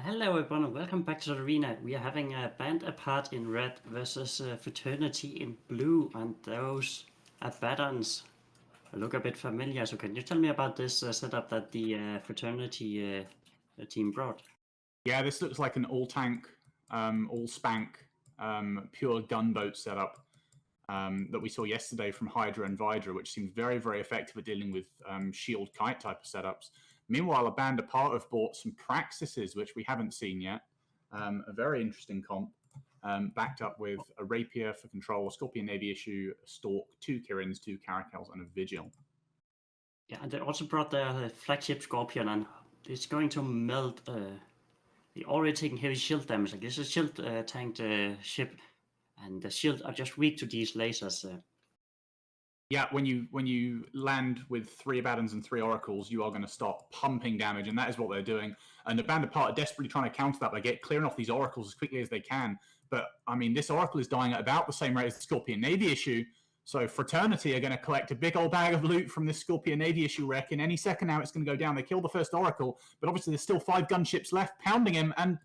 Hello everyone and welcome back to the arena. We are having a band apart in red versus Fraternity in blue, and those patterns look a bit familiar. So can you tell me about this setup that the Fraternity team brought? Yeah, this looks like an all-tank, all-spank, pure gunboat setup that we saw yesterday from Hydra and Vidra, which seemed very, very effective at dealing with shield kite type of setups. Meanwhile, a band apart have bought some Praxises, which we haven't seen yet. A very interesting comp, backed up with a Rapier for control, a Scorpion Navy issue, a Stork, two Kirins, two Caracals, and a Vigil. Yeah, and they also brought their flagship Scorpion, and it's going to melt. They already taking heavy shield damage. Like this is a shield tanked ship, and the shield are just weak to these lasers. Yeah, when you land with 3 Abaddons and 3 Oracles, you are going to start pumping damage, and that is what they're doing. And the band apart are desperately trying to counter that by clearing off these Oracles as quickly as they can. But, I mean, this Oracle is dying at about the same rate as the Scorpion Navy issue, so Fraternity are going to collect a big old bag of loot from this Scorpion Navy issue wreck, and any second now it's going to go down. They kill the first Oracle, but obviously there's still 5 gunships left pounding him, and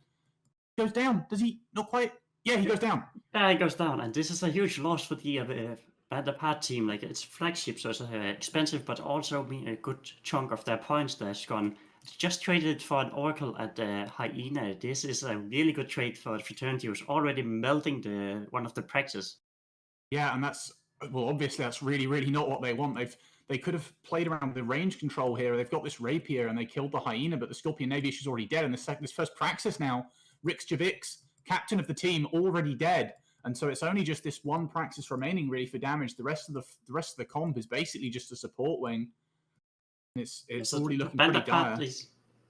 he goes down. Does he? Not quite. Yeah, he goes down. Yeah, he goes down, and this is a huge loss for the band apart team. Like it's flagship, so it's expensive, but also a good chunk of their points that's gone. Just traded for an Oracle at Hyena. This is a really good trade for Fraternity, who's already melting one of the Praxis. Yeah, and obviously that's really, really not what they want. They could have played around with the range control here. They've got this Rapier and they killed the Hyena, but the Scorpion Navy issue is already dead. And this first Praxis now, Rixjavix, captain of the team, already dead. And so it's only just this one Praxis remaining really for damage. The rest of the comp is basically just a support wing. It's already looking pretty dire.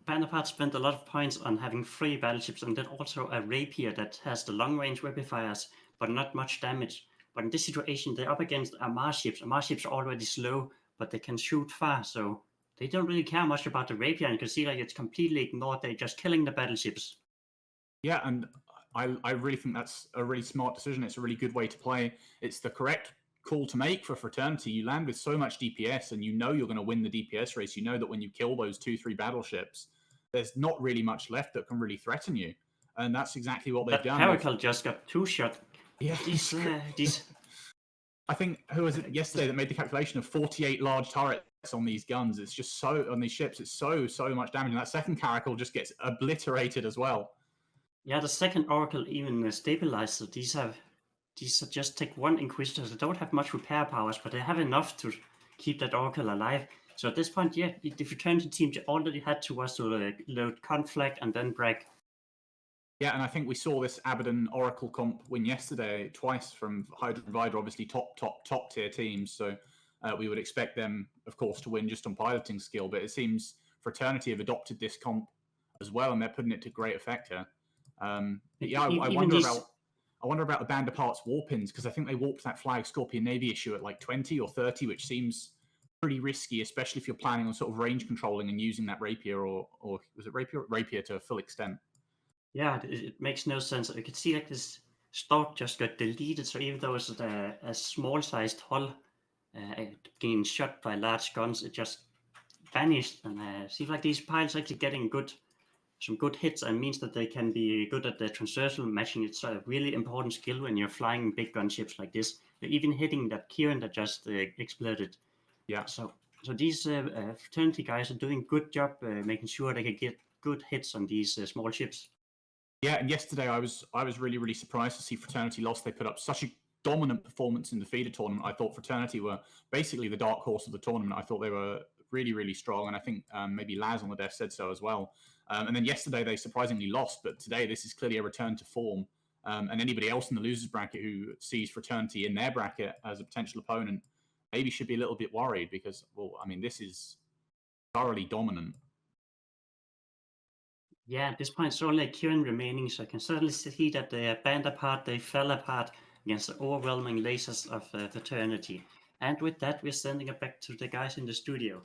Band apart spent a lot of points on having 3 battleships and then also a Rapier that has the long range weapifiers, but not much damage. But in this situation, they're up against Mars ships. Mars ships are already slow, but they can shoot far, so they don't really care much about the Rapier, and you can see like it's completely ignored. They're just killing the battleships. Yeah, and I really think that's a really smart decision. It's a really good way to play. It's the correct call to make for Fraternity. You land with so much DPS, and you know you're going to win the DPS race. You know that when you kill those 2-3 battleships, there's not really much left that can really threaten you. And that's exactly what they've done. Caracal just got 2-shot. Yeah. These... I think, who was it yesterday that made the calculation of 48 large turrets on these guns? It's just on these ships, it's so much damage. And that second Caracal just gets obliterated as well. Yeah, the second Oracle even stabilized. So these just take 1 Inquisitor. They don't have much repair powers, but they have enough to keep that Oracle alive. So at this point, yeah, the Fraternity team already had to load Conflict and then Bragg. Yeah, and I think we saw this Abaddon Oracle comp win yesterday twice from Hydra and Vidra, obviously top tier teams. So we would expect them, of course, to win just on piloting skill. But it seems Fraternity have adopted this comp as well, and they're putting it to great effect here. Yeah, I wonder about the band apart's warp-ins, because I think they warped that flag Scorpion Navy issue at like 20 or 30, which seems pretty risky, especially if you're planning on sort of range controlling and using that Rapier or was it Rapier to a full extent. Yeah, it makes no sense. You can see like this Stork just got deleted, so even though it's a small-sized hull being shot by large guns, it just vanished. And seems like these pilots actually getting some good hits, and means that they can be good at the transversal matching. It's a really important skill when you're flying big gunships like this. They're even hitting that Kirin that just exploded. Yeah. So these Fraternity guys are doing a good job making sure they can get good hits on these small ships. Yeah, and yesterday I was really, really surprised to see Fraternity lost. They put up such a dominant performance in the feeder tournament. I thought Fraternity were basically the dark horse of the tournament. I thought they were really, really strong, and I think maybe Laz on the desk said so as well. And then yesterday they surprisingly lost, but today this is clearly a return to form. And anybody else in the losers bracket who sees Fraternity in their bracket as a potential opponent maybe should be a little bit worried, because, well, I mean, this is thoroughly dominant. Yeah, at this point it's only Kirin remaining, so I can certainly see that the band apart, they fell apart against the overwhelming lasers of Fraternity. And with that, we're sending it back to the guys in the studio.